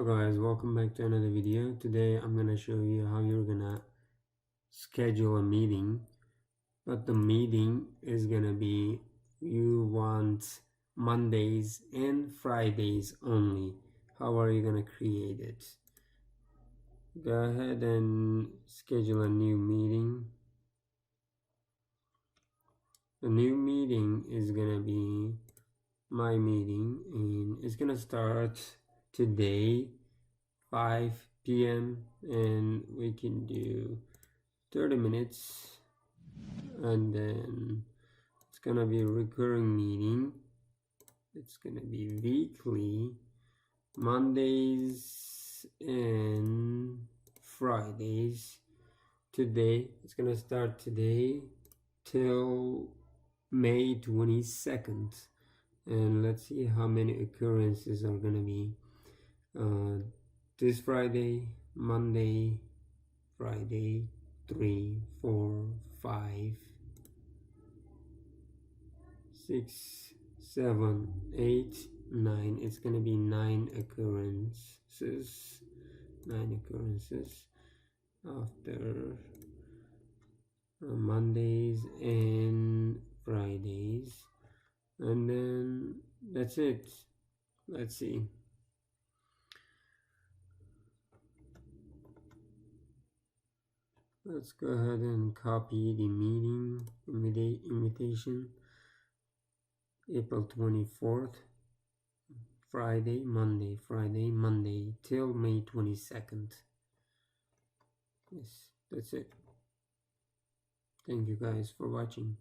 Hello guys, welcome back to another video. Today I'm gonna show you how you're gonna schedule a meeting, but the meeting is gonna be you want Mondays and Fridays only. How are you gonna create it? Go ahead and schedule a new meeting. The new meeting is gonna be my meeting, and it's gonna start today 5 p.m. and we can do 30 minutes, and then it's gonna be a recurring meeting. It's gonna be weekly, Mondays and Fridays. Today, it's gonna start today till May 22nd, and let's see how many occurrences are gonna be this Friday, Monday, Friday, 3, 4, 5, 6, 7, 8, 9. It's gonna be 9 occurrences. 9 occurrences after Mondays and Fridays, and then that's it. Let's see. Let's go ahead and copy the meeting invitation. April 24th, Friday, Monday till May 22nd. Yes, that's it. Thank you guys for watching.